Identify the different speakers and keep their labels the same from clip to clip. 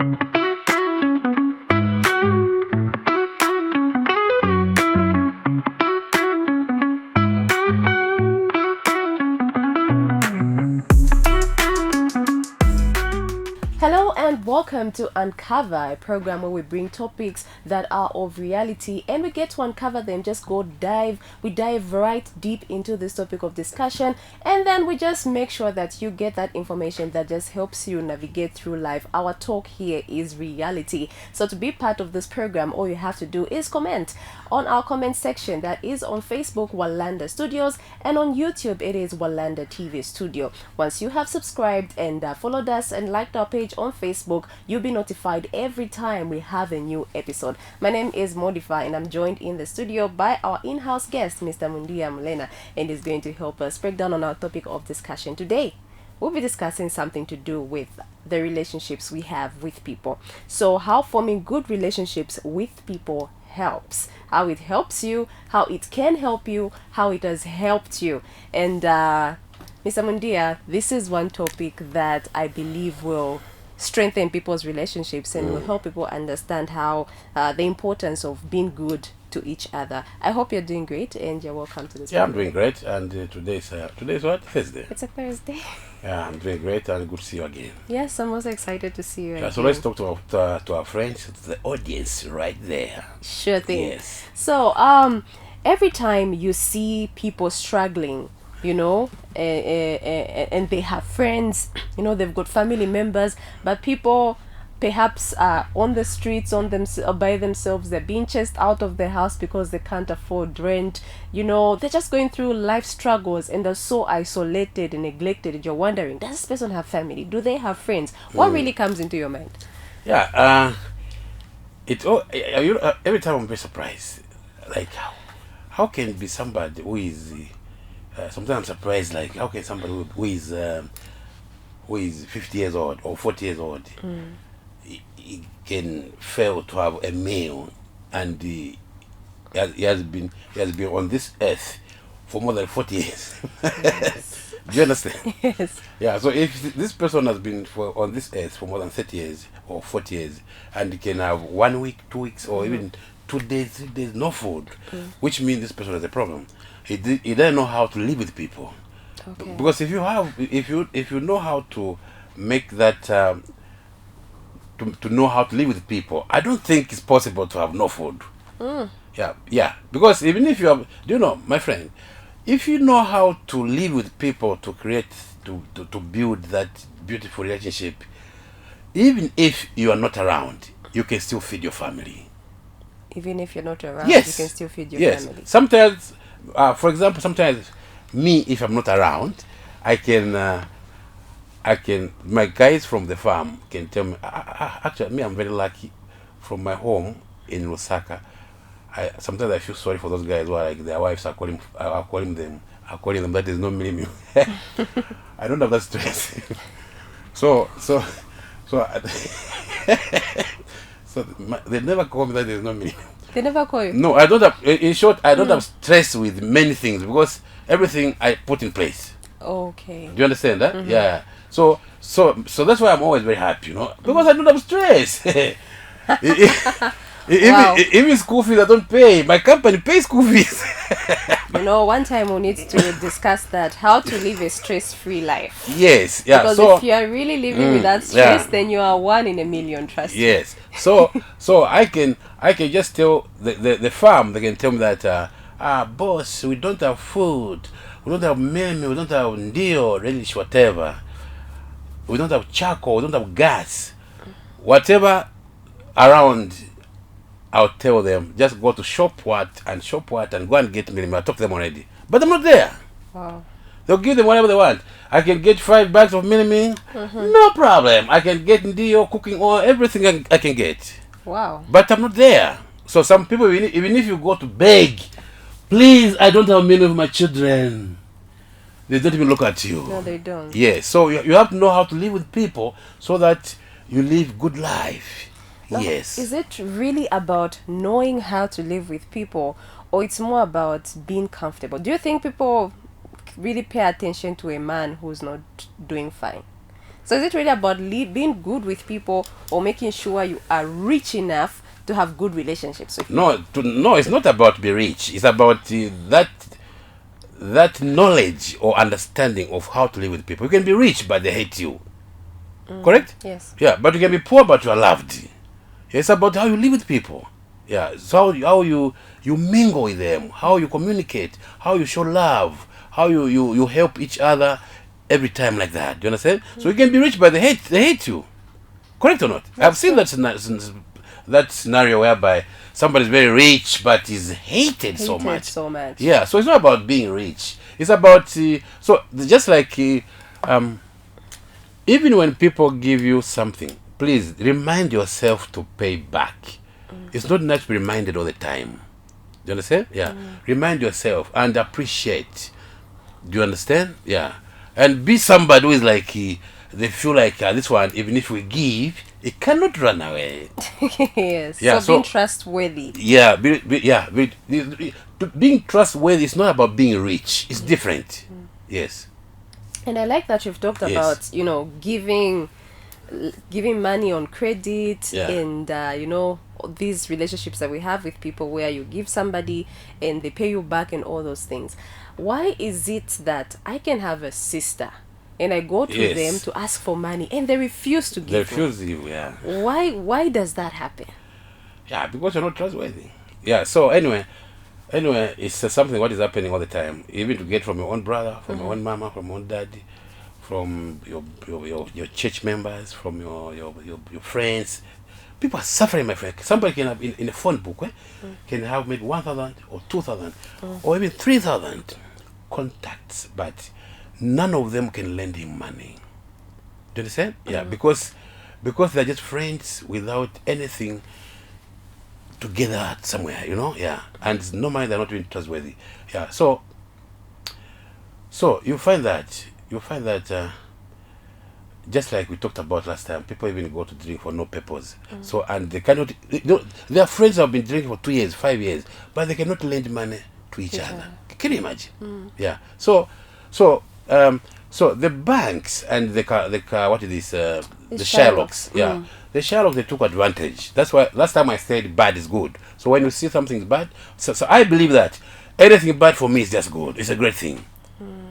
Speaker 1: Hello and welcome to Uncover, a program where we bring topics that are of reality and we get to uncover them. We dive right deep into this topic of discussion, and then we just make sure that you get that information that just helps you navigate through life. Our talk here is reality. So to be part of this program, all you have to do is comment on our comment section that is on Facebook, Walanda Studios, and on YouTube, it is Walanda TV Studio. Once you have subscribed and followed us and liked our page on Facebook, you'll be notified every time we have a new episode. My name is Modifa and I'm joined in the studio by our in-house guest, Mr. Mundia Mulena, and he's going to help us break down on our topic of discussion today. We'll be discussing something to do with the relationships we have with people. So how forming good relationships with people helps, how it helps you, how it can help you, how it has helped you. And Mr. Mundia, this is one topic that I believe will strengthen people's relationships and will help people understand how the importance of being good to each other. I hope you're doing great and you're welcome to this.
Speaker 2: Yeah, I'm doing great, and today's what? Thursday.
Speaker 1: It's a Thursday.
Speaker 2: Yeah, I'm doing great, and good to see you again.
Speaker 1: Yes, I'm also excited to see you again.
Speaker 2: So let's talk to our friends, to the audience right there.
Speaker 1: Sure thing.
Speaker 2: Yes.
Speaker 1: So every time you see people struggling, you know, and they have friends, you know, they've got family members, but people perhaps on the streets by themselves, they're being chased out of their house because they can't afford rent, you know, they're just going through life struggles and they're so isolated and neglected, and you're wondering, does this person have family? Do they have friends? What really comes into your mind?
Speaker 2: Yeah, every time I'm very surprised, like how can it be somebody who is sometimes I'm surprised, like how can somebody who is 50 years old or 40 years old he can fail to have a meal, and he has been on this earth for more than 40 years.
Speaker 1: Yes.
Speaker 2: Do you understand?
Speaker 1: Yes.
Speaker 2: Yeah, so if this person has been on this earth for more than 30 years or 40 years, and he can have 1 week, 2 weeks, or even 2 days, 3 days, no food, which means this person has a problem. He doesn't know how to live with people.
Speaker 1: Okay.
Speaker 2: Because if you know how to make that to know how to live with people, I don't think it's possible to have no food. Yeah. Because even if you have, do you know, my friend, if you know how to live with people, to build that beautiful relationship, even if you are not around, you can still feed your family.
Speaker 1: Even if you're not around,
Speaker 2: Yes.
Speaker 1: you can still feed your
Speaker 2: Yes.
Speaker 1: family.
Speaker 2: Sometimes, for example, sometimes me, if I'm not around, I can. My guys from the farm can tell me. Actually, me, I'm very lucky. From my home in Lusaka, sometimes I feel sorry for those guys who are like their wives are calling them that there's no minimum. I don't have that stress. so they never call me that there's no minimum.
Speaker 1: They never call you?
Speaker 2: No, I don't have. In short, I don't have stress with many things because everything I put in place.
Speaker 1: Okay.
Speaker 2: Do you understand that? Yeah. So that's why I'm always very happy, you know, because I don't have stress.
Speaker 1: Wow.
Speaker 2: Even school fees I don't pay. My company pays school fees.
Speaker 1: You know, one time we need to discuss that, how to live a stress-free life.
Speaker 2: Yes. Yeah.
Speaker 1: Because
Speaker 2: so
Speaker 1: if you are really living without stress, then you are 1 in a million, trust me.
Speaker 2: yes. So I can just tell the farm. They can tell me that boss, we don't have food, we don't have menu, we don't have ndio, relish, whatever. We don't have charcoal, we don't have gas, whatever around. I'll tell them, just go to shop what and go and get me. I talk to them already, but I'm not there.
Speaker 1: Wow.
Speaker 2: They'll give them whatever they want. I can get 5 bags of mini, no problem. I can get ndio, cooking oil, everything I can get.
Speaker 1: Wow.
Speaker 2: But I'm not there. So some people, even if you go to beg, please, I don't have many of my children, they don't even look at you.
Speaker 1: No, they don't.
Speaker 2: Yes. So you have to know how to live with people so that you live good life.
Speaker 1: Now,
Speaker 2: Yes.
Speaker 1: Is it really about knowing how to live with people, or it's more about being comfortable? Do you think people really pay attention to a man who's not doing fine? So is it really about being good with people, or making sure you are rich enough to have good relationships with people?
Speaker 2: No, it's not about be rich. It's about that knowledge or understanding of how to live with people. You can be rich, but they hate you. Correct?
Speaker 1: Yes.
Speaker 2: Yeah, but you can be poor, but you are loved. It's about how you live with people. Yeah, so how you mingle with them, how you communicate, how you show love, how you help each other every time like that. Do you understand? So you can be rich, but they hate you. Correct or not? I've seen that scenario whereby somebody's very rich but is hated so much.
Speaker 1: So much.
Speaker 2: Yeah, so it's not about being rich. It's about just like even when people give you something, please remind yourself to pay back. It's not nice to be reminded all the time. Do you understand? Yeah. Remind yourself and appreciate. Do you understand? Yeah. And be somebody who is like they feel like this one, even if we give, it cannot run away.
Speaker 1: Yes.
Speaker 2: Yeah,
Speaker 1: so being trustworthy.
Speaker 2: Yeah, being trustworthy is not about being rich. It's different. Yes.
Speaker 1: And I like that you've talked
Speaker 2: Yes.
Speaker 1: about, giving money on credit,
Speaker 2: Yeah.
Speaker 1: and these relationships that we have with people where you give somebody and they pay you back and all those things. Why is it that I can have a sister and I go to
Speaker 2: Yes.
Speaker 1: them to ask for money and they refuse to
Speaker 2: They
Speaker 1: give me?
Speaker 2: refuse you, yeah.
Speaker 1: Why does that happen?
Speaker 2: Yeah, because you're not trustworthy. Yeah, so anyway, it's something what is happening all the time. Even to get from your own brother, from your own mama, from your own daddy, from your church members, from your friends. People are suffering, my friend. Somebody can have in a phone book, can have maybe 1,000 or 2,000 or even 3,000 contacts, but none of them can lend him money. Do you understand? Yeah, because they're just friends without anything together somewhere, yeah, and normally they're not even trustworthy. Yeah, so you find that just like we talked about last time, people even go to drink for no purpose. So, and they cannot, their friends have been drinking for 2 years, 5 years, but they cannot lend money to each other. Can you imagine? Yeah. So the banks and the what is this? The Sherlocks. Yeah. The Sherlocks, they took advantage. That's why last time I said bad is good. So when you see something bad, so I believe that anything bad for me is just good. It's a great thing.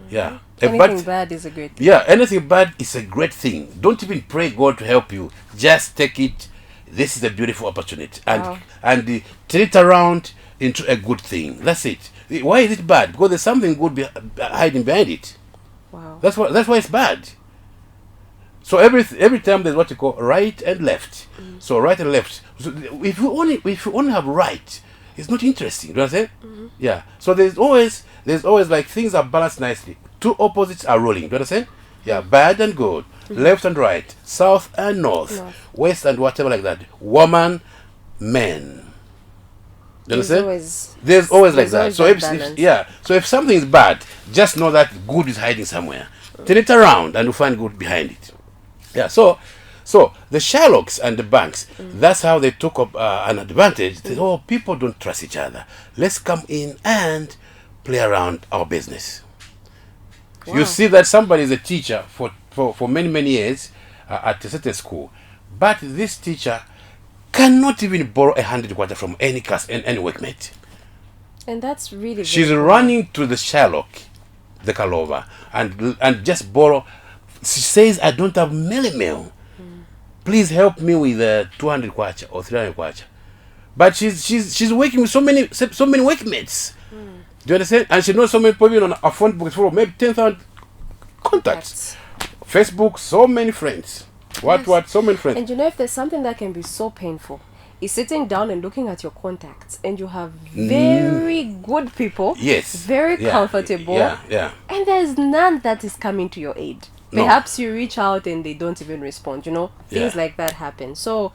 Speaker 2: Yeah.
Speaker 1: Anything bad is a great thing.
Speaker 2: Yeah, anything bad is a great thing. Don't even pray God to help you. Just take it. This is a beautiful opportunity, and turn it around into a good thing. That's it. Why is it bad? Because there's something good hiding behind it.
Speaker 1: Wow.
Speaker 2: That's why it's bad. So every time there's what you call right and left. So right and left. So if you only have right, it's not interesting. Do you understand? Yeah. So there's always like things are balanced nicely. Two opposites are ruling. Do you understand? Yeah. Bad and good, left and right, south and north, west and whatever like that. Woman, men. Do you understand? There's always like that. So if something is bad, just know that good is hiding somewhere. Turn it around and you find good behind it. Yeah. So the Sherlocks and the banks, that's how they took up an advantage. They said, people don't trust each other. Let's come in and play around our business. Wow. You see that somebody is a teacher for many years at a certain school, but this teacher cannot even borrow 100 kwacha from any class and any workmate.
Speaker 1: And that's really
Speaker 2: she's running to the Sherlock, the Kalova, and just borrow. She says, I don't have meal. Please help me with 200 kwacha or 300 kwacha. But she's working with so many workmates. Do you understand? And she knows so many people on a phone book for maybe 10,000 contacts. Facebook, so many friends. So many friends.
Speaker 1: And if there's something that can be so painful, is sitting down and looking at your contacts, and you have very good people, very comfortable, and there's none that is coming to your aid. Perhaps you reach out and they don't even respond. Things like that happen. So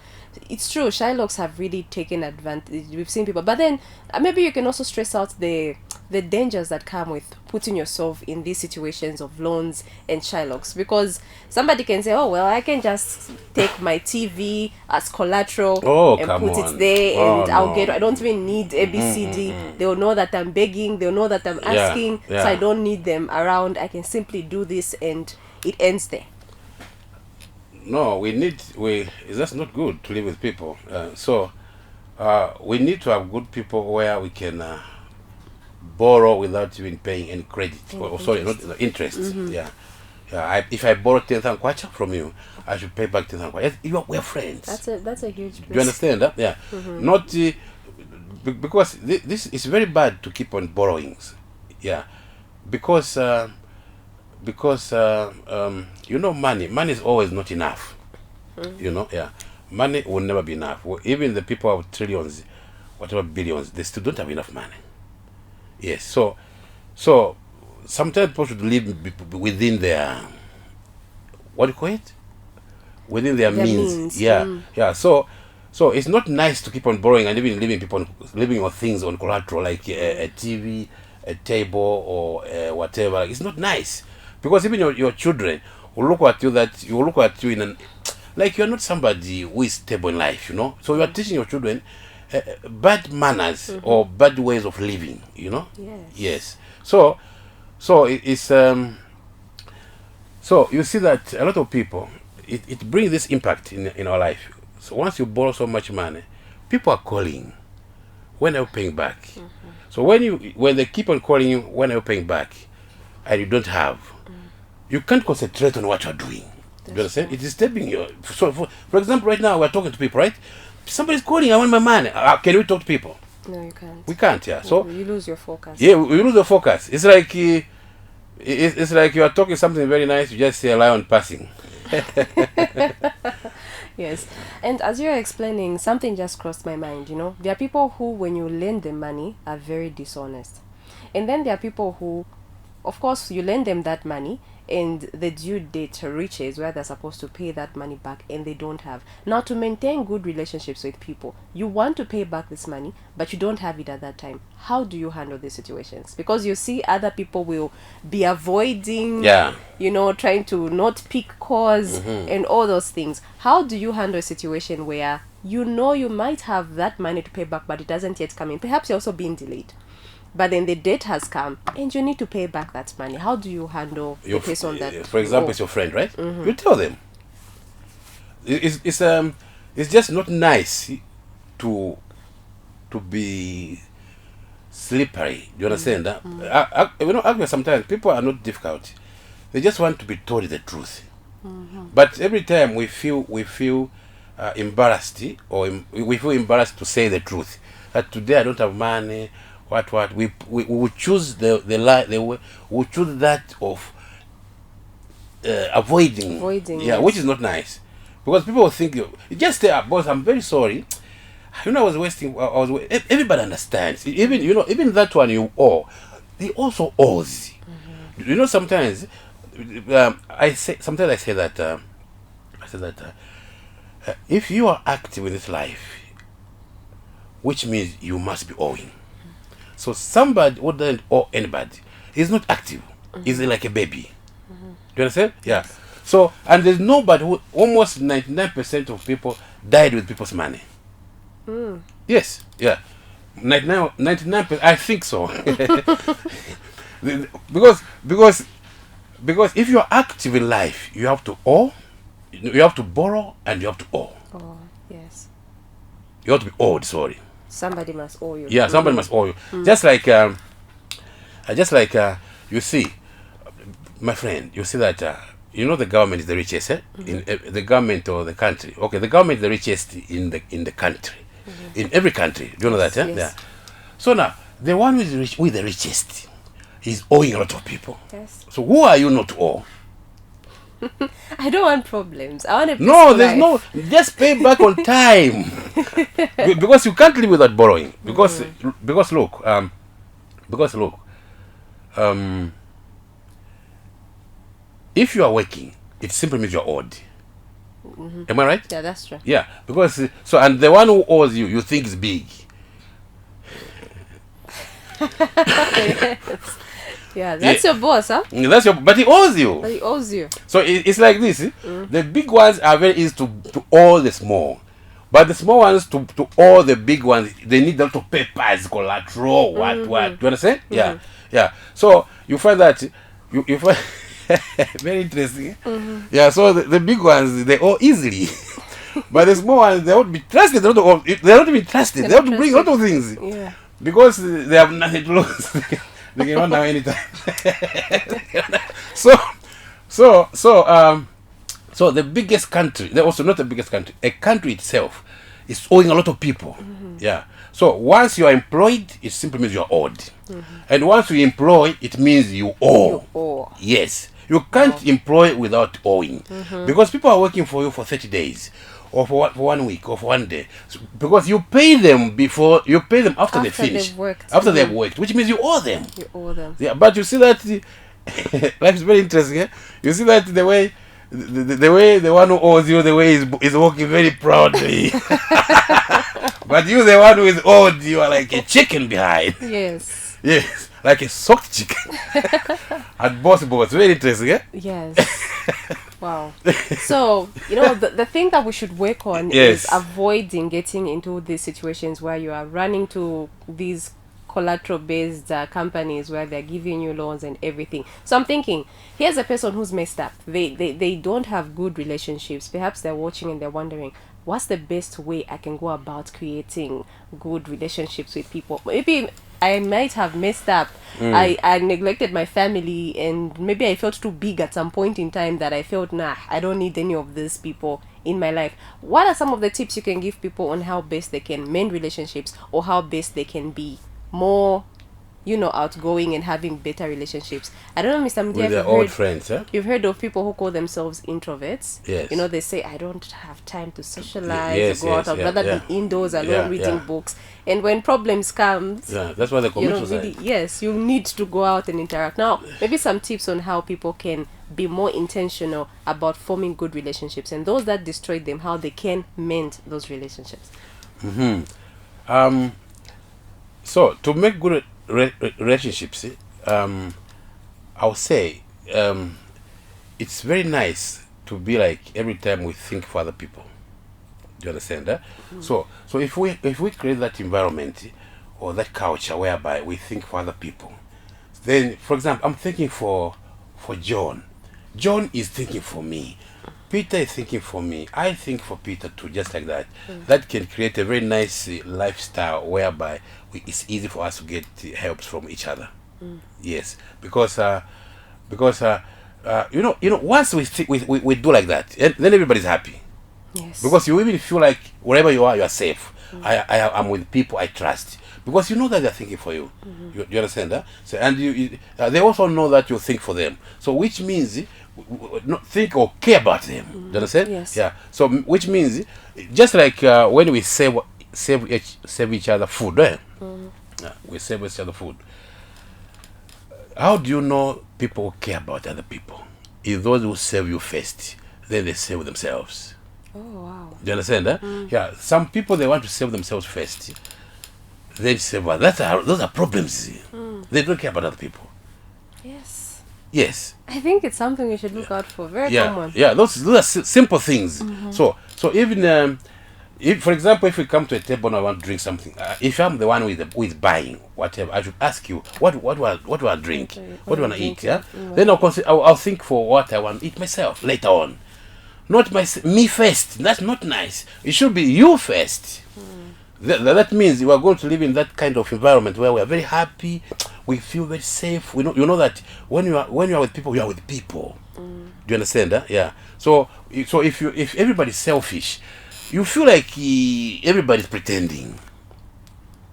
Speaker 1: it's true, Shylocks have really taken advantage. We've seen people, but then maybe you can also stress out the dangers that come with putting yourself in these situations of loans and Shylocks, because somebody can say, I can just take my TV as collateral and put it there, and I don't even need ABCD. They'll know that I'm begging, they'll know that I'm asking, so I don't need them around. I can simply do this and it ends there.
Speaker 2: no, that's not good to live with people. We need to have good people where we can borrow without even paying any credit. Sorry, not interest. Yeah. If I borrow 10,000 kwacha from you, I should pay back 10,000 kwacha. We're friends.
Speaker 1: That's a huge plus.
Speaker 2: Do you understand that? Yeah. Not because this is very bad to keep on borrowings. Yeah. Because money is always not enough. Yeah. Money will never be enough. Even the people of trillions, whatever billions, they still don't have enough money. Yes. So sometimes people should live within their, what do you call it? Within their means. Yeah. Yeah. So it's not nice to keep on borrowing and even living on things on collateral like a TV, a table, or whatever. It's not nice because even your children will look at you in an, like you're not somebody who is stable in life, So you are teaching your children bad manners or bad ways of living, Yes. So it's so you see that a lot of people, it brings this impact in our life. So once you borrow so much money, people are calling, when are you paying back? So when they keep on calling you, when are you paying back, and you don't have, you can't concentrate on what you're doing. Do you understand? It is disturbing you. So for example, right now we're talking to people, right? Somebody's calling, I want my money. Can we talk to people?
Speaker 1: No, you can't.
Speaker 2: We can't. Yeah. So
Speaker 1: you lose your focus.
Speaker 2: Yeah, we lose the focus. It's like it's like you are talking something very nice. You just see a lion passing.
Speaker 1: Yes. And as you're explaining, something just crossed my mind. There are people who, when you lend them money, are very dishonest, and then there are people who, of course, you lend them that money and the due date reaches where they're supposed to pay that money back and they don't have. Now, to maintain good relationships with people, you want to pay back this money, but you don't have it at that time. How do you handle these situations? Because you see other people will be avoiding, trying to not pick calls and all those things. How do you handle a situation where you might have that money to pay back, but it doesn't yet come in? Perhaps you're also being delayed, but then the date has come and you need to pay back that money. How do you handle the person that,
Speaker 2: for example, it's your friend, right? You tell them. It's just not nice to be slippery. Do you understand that? Actually, sometimes people are not difficult. They just want to be told the truth. But every time we feel embarrassed, or we feel embarrassed to say the truth. That today I don't have money. What we would choose the lie. We would choose that of avoiding.
Speaker 1: Yes.
Speaker 2: Which is not nice, because people will think you just say, boss, I'm very sorry. I was everybody understands. Even that one you owe, he also owes. Sometimes I say that if you are active in this life, which means you must be owing. So somebody who doesn't owe anybody is not active. Is like a baby. Do you understand? Yeah. So, and there's nobody who, almost 99% of people died with people's money. Yes. Yeah. 99%. I think so. because if you're active in life, you have to owe, you have to borrow, and you have to owe.
Speaker 1: Oh, yes.
Speaker 2: You have to be owed. Sorry.
Speaker 1: Somebody must owe you.
Speaker 2: Yeah, somebody must owe you. Just like you see, my friend, you see that the government is the richest, in the government or the country. Okay, the government is the richest in the country, in every country. Do you know that?
Speaker 1: Yes.
Speaker 2: Yeah. So now the one who is rich, with the richest, is owing a lot of people.
Speaker 1: Yes.
Speaker 2: So who are you not to owe?
Speaker 1: I don't want problems. I want a
Speaker 2: No, there's
Speaker 1: life.
Speaker 2: no. Just pay back on time, because you can't live without borrowing. Because look, if you are working, it simply means you're owed. Am I right?
Speaker 1: Yeah, that's true.
Speaker 2: Yeah, because and the one who owes you, you think is big.
Speaker 1: Yes. Yeah, that's your boss, huh?
Speaker 2: But he owes you.
Speaker 1: But he owes you.
Speaker 2: So it's like this. The big ones are very easy to owe the small, but the small ones to owe the big ones, they need a lot of papers, collateral, what. Do you understand? Yeah. So you find that you find Very interesting. Yeah, so the big ones, they all easily. But the small ones, they won't be trusted. They don't be trusted. They have to bring a lot of things.
Speaker 1: Yeah.
Speaker 2: Because they have nothing to lose. They can run away anytime. so, so the biggest country, they're also not the biggest country, a country itself is owing a lot of people. Yeah. So once you are employed, it simply means you are owed. And once you employ, it means you owe.
Speaker 1: You owe.
Speaker 2: Yes. You can't employ without owing. Because people are working for you for 30 days. Or for 1 week, or for 1 day, because you pay them after they finish,
Speaker 1: they've worked.
Speaker 2: after they've worked, which means you owe them.
Speaker 1: You owe them.
Speaker 2: Yeah, but you see that life is very interesting. Eh? You see that the way the one who owes you, the way is walking very proudly. But you, the one who is owed, you are like a chicken behind.
Speaker 1: Yes.
Speaker 2: Yes, like a soaked chicken. At boss, very interesting. Eh?
Speaker 1: Yes. Wow. So, the thing that we should work on
Speaker 2: Yes.
Speaker 1: is avoiding getting into these situations where you are running to these collateral-based companies where they're giving you loans and everything. So I'm thinking, here's a person who's messed up. They don't have good relationships. Perhaps they're watching and they're wondering, what's the best way I can go about creating good relationships with people? Maybe I might have messed up. I neglected my family, and maybe I felt too big at some point in time that I felt, I don't need any of these people in my life. What are some of the tips you can give people on how best they can mend relationships, or how best they can be more, outgoing and having better relationships? I don't know, Mr. Mudia,
Speaker 2: With their old friends, huh?
Speaker 1: you've heard of people who call themselves introverts.
Speaker 2: Yes.
Speaker 1: They say, I don't have time to socialize
Speaker 2: Yes,
Speaker 1: or go
Speaker 2: yes,
Speaker 1: out. I'd
Speaker 2: yeah,
Speaker 1: rather
Speaker 2: yeah.
Speaker 1: be indoors alone
Speaker 2: Yeah,
Speaker 1: reading
Speaker 2: yeah.
Speaker 1: books. And when problems come,
Speaker 2: Yeah, that's why they commit suicide.
Speaker 1: really, yes, you need to go out and interact. Now, maybe some tips on how people can be more intentional about forming good relationships, and those that destroy them, how they can mend those relationships.
Speaker 2: So to make good relationships, I'll say it's very nice to be like every time we think for other people. Do you understand that? So if we create that environment or that culture whereby we think for other people, then, for example, I'm thinking for John. John is thinking for me. Peter is thinking for me. I think for Peter too, just like that. That can create a very nice lifestyle whereby it's easy for us to get helps from each other. Yes, because once we do like that, then everybody's happy.
Speaker 1: Yes.
Speaker 2: Because you even feel like wherever you are safe. I'm with people I trust, because you know that they're thinking for you. You understand that? So, and they also know that you think for them. So which means not think or care about them. Do you understand?
Speaker 1: Yes.
Speaker 2: Yeah. So which means just like when we save each other food, yeah, we save each other food. How do you know people care about other people? If those who save you first, then they save themselves.
Speaker 1: Oh, wow.
Speaker 2: Do you understand that? Yeah. Some people, they want to save themselves first. Then save others. Those are problems. They don't care about other people.
Speaker 1: Yes.
Speaker 2: Yes.
Speaker 1: I think it's something we should look out for. Very
Speaker 2: Yeah.
Speaker 1: common.
Speaker 2: Yeah. Those are simple things. So even if, for example, if we come to a table and I want to drink something, if I'm the one with buying whatever, I should ask you what do I drink?
Speaker 1: Okay,
Speaker 2: What do I
Speaker 1: what
Speaker 2: eat?
Speaker 1: do you
Speaker 2: Yeah.
Speaker 1: drink?
Speaker 2: Then I'll think for what I want to eat myself later on. Not me first. That's not nice. It should be you first. That means we are going to live in that kind of environment where we are very happy. We feel very safe. You know that when you are with people, you are with people. Do you understand that? Yeah. So if everybody's selfish, you feel like everybody's pretending.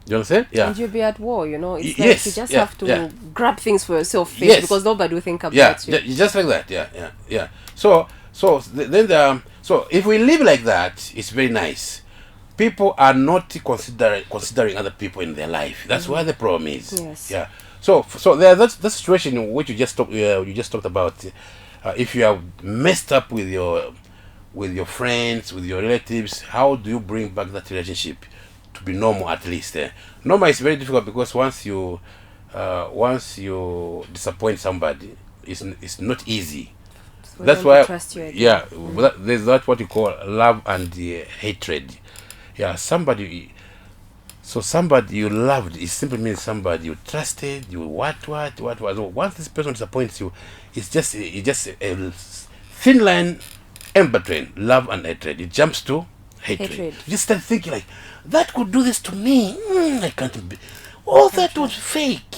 Speaker 2: You understand? Yeah.
Speaker 1: And you'll be at war, It's like
Speaker 2: Yes,
Speaker 1: you just
Speaker 2: yeah,
Speaker 1: have to
Speaker 2: yeah.
Speaker 1: grab things for yourself first,
Speaker 2: Yes.
Speaker 1: because nobody will think about
Speaker 2: Yeah,
Speaker 1: you.
Speaker 2: just like that. Yeah. So if we live like that, it's very nice. People are not considering other people in their life. That's where the problem is.
Speaker 1: Yes.
Speaker 2: Yeah. So there's the situation in which you just talked about. If you are messed up with your friends, with your relatives, how do you bring back that relationship to be normal at least? Normal is very difficult, because once you disappoint somebody, it's not easy.
Speaker 1: For
Speaker 2: That's
Speaker 1: them to
Speaker 2: why,
Speaker 1: trust you again.
Speaker 2: yeah, there's that what you call love and hatred. Yeah, somebody, So somebody you loved, it simply means somebody you trusted, you what. So once this person disappoints you, it's just a thin line in between love and hatred. It jumps to hatred.
Speaker 1: Hatred.
Speaker 2: You just start thinking like, that could do this to me. I can't be. Oh, that was fake.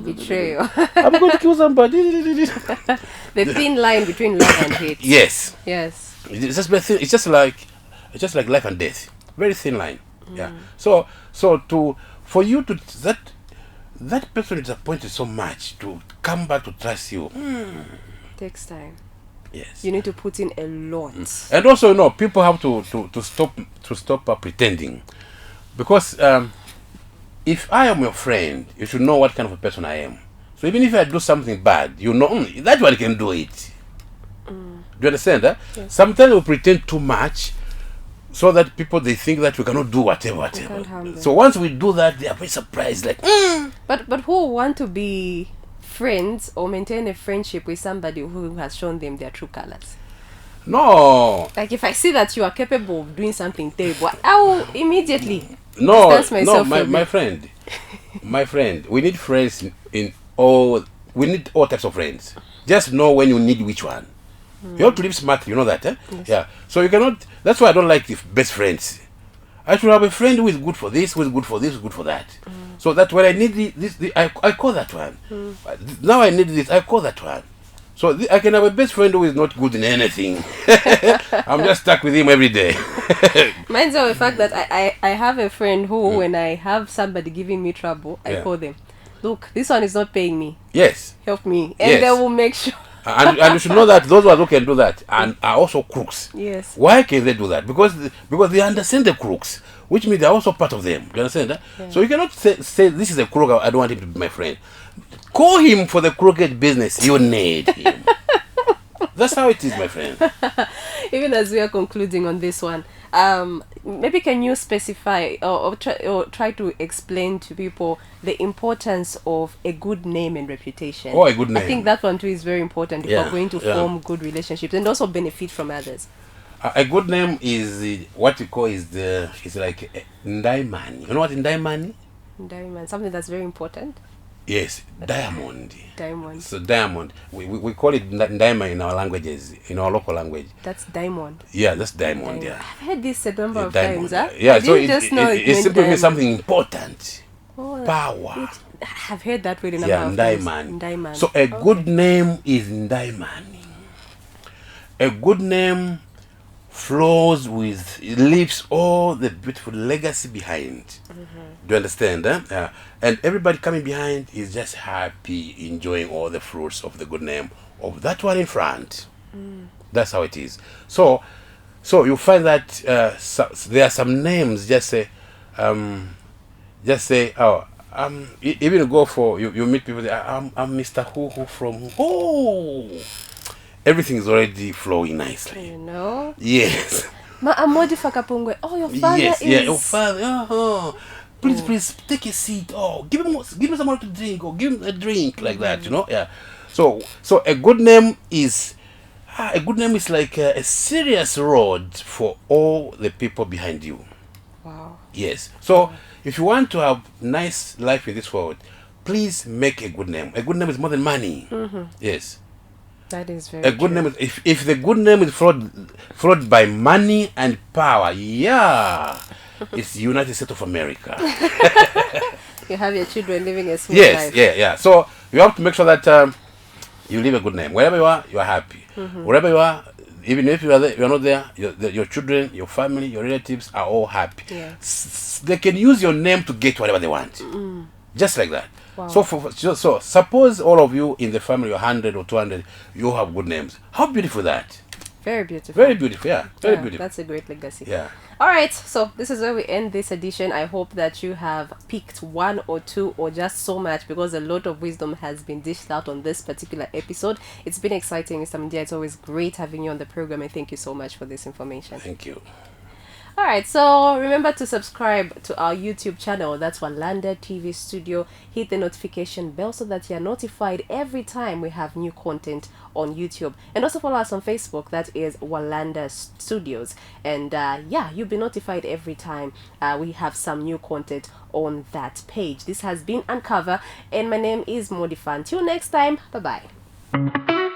Speaker 1: Betrayal.
Speaker 2: I'm going to kill somebody.
Speaker 1: The thin line between love and hate.
Speaker 2: Yes.
Speaker 1: Yes.
Speaker 2: It's just very thin. It's just like life and death. Very thin line. Yeah. So for you to that person is disappointed so much to come back to trust you.
Speaker 1: Takes time.
Speaker 2: Yes.
Speaker 1: You need to put in a lot.
Speaker 2: And also, people have to stop pretending, because if I am your friend, you should know what kind of a person I am. So even if I do something bad, you know that one can do it. Do you understand?
Speaker 1: Yes.
Speaker 2: Sometimes we pretend too much, so that people they think that we cannot do whatever.
Speaker 1: can't harm them.
Speaker 2: So once we do that, they are very surprised. Like,
Speaker 1: But who want to be friends or maintain a friendship with somebody who has shown them their true colors?
Speaker 2: no,
Speaker 1: Like if I see that you are capable of doing something terrible, I will immediately
Speaker 2: no,
Speaker 1: distance myself from
Speaker 2: my
Speaker 1: you.
Speaker 2: friend, my friend. We need friends in all. We need all types of friends. Just know when you need which one. You have to live smartly. You know that, eh?
Speaker 1: Yes.
Speaker 2: Yeah. So you cannot. That's why I don't like the best friends. I should have a friend who is good for this, who is good for this, who is good for that. So that when I need I call that one. Now I need this, I call that one. So I can have a best friend who is not good in anything. I'm just stuck with him every day.
Speaker 1: Mine's of the fact that I have a friend who, when I have somebody giving me trouble, I
Speaker 2: Yeah.
Speaker 1: call them. Look, this one is not paying me.
Speaker 2: Yes.
Speaker 1: Help me. And
Speaker 2: Yes.
Speaker 1: they will make sure.
Speaker 2: And you should know that those ones who can do that and are also crooks.
Speaker 1: Yes.
Speaker 2: Why can they do that? Because they understand the crooks, which means they're also part of them. Do you understand that?
Speaker 1: Yeah.
Speaker 2: So you cannot say this is a crook, I don't want him to be my friend. Call him for the crooked business. You need him. That's how it is, my friend.
Speaker 1: Even as we are concluding on this one, maybe can you specify or try to explain to people the importance of a good name and reputation?
Speaker 2: Oh, a good
Speaker 1: I
Speaker 2: name.
Speaker 1: think that one too is very important if
Speaker 2: Yeah,
Speaker 1: we're going to
Speaker 2: yeah.
Speaker 1: form good relationships and also benefit from others.
Speaker 2: A good name is what you call is like Ndaimani. You know what Ndaimani?
Speaker 1: Diamond, something that's very important.
Speaker 2: Yes, diamond.
Speaker 1: Diamond.
Speaker 2: So diamond. We call it Ndaima in our languages, in our local language.
Speaker 1: That's diamond.
Speaker 2: Yeah, that's diamond. Yeah.
Speaker 1: I've heard this a number of
Speaker 2: Diamond.
Speaker 1: times. Huh?
Speaker 2: Yeah,
Speaker 1: I
Speaker 2: so
Speaker 1: didn't just know
Speaker 2: it
Speaker 1: meant
Speaker 2: simply means
Speaker 1: diamond.
Speaker 2: something important.
Speaker 1: Oh,
Speaker 2: Power.
Speaker 1: I've heard that word a number
Speaker 2: Yeah,
Speaker 1: of times.
Speaker 2: Ndaimani.
Speaker 1: Ndaimani.
Speaker 2: So a good name is Ndaimani. A good name flows with, it leaves all the beautiful legacy behind. Do you understand? Yeah. And everybody coming behind is just happy, enjoying all the fruits of the good name of that one in front. That's how it is. So you find that there are some names. Just say, even go for you meet people. I'm Mr. Who from. Oh, everything is already flowing nicely.
Speaker 1: You know?
Speaker 2: Yes.
Speaker 1: Amodi Fakapungwe. Oh, your father
Speaker 2: Yes.
Speaker 1: is.
Speaker 2: Yeah. Your father. Please take a seat. Oh, give him someone to drink, or give him a drink like that. You know. Yeah. So a good name is. A good name is like a serious road for all the people behind you.
Speaker 1: Wow.
Speaker 2: Yes. So if you want to have nice life in this world, please make a good name. A good name is more than money. Yes.
Speaker 1: That is very
Speaker 2: A good
Speaker 1: true.
Speaker 2: name is if the good name is followed by money and power, yeah, it's the United States of America.
Speaker 1: You have your children living a smooth
Speaker 2: Yes,
Speaker 1: life.
Speaker 2: yeah. So you have to make sure that you leave a good name. Wherever you are happy. Wherever you are, even if you are not there, your children, your family, your relatives are all happy.
Speaker 1: Yeah.
Speaker 2: They can use your name to get whatever they want. Just like that.
Speaker 1: Wow.
Speaker 2: So suppose all of you in the family, 100 or 200, you have good names. How beautiful that?
Speaker 1: Very beautiful.
Speaker 2: Very beautiful, yeah. Very
Speaker 1: Yeah,
Speaker 2: beautiful.
Speaker 1: That's a great legacy.
Speaker 2: Yeah.
Speaker 1: All right, so this is where we end this edition. I hope that you have picked one or two or just so much, because a lot of wisdom has been dished out on this particular episode. It's been exciting, Mr. Mandia. It's always great having you on the program, and thank you so much for this information.
Speaker 2: Thank you.
Speaker 1: All right, so remember to subscribe to our YouTube channel. That's Walanda TV Studio. Hit the notification bell so that you're notified every time we have new content on YouTube. And also follow us on Facebook. That is Walanda Studios. And yeah, you'll be notified every time we have some new content on that page. This has been Uncover, and my name is Modifa. Until next time, bye bye.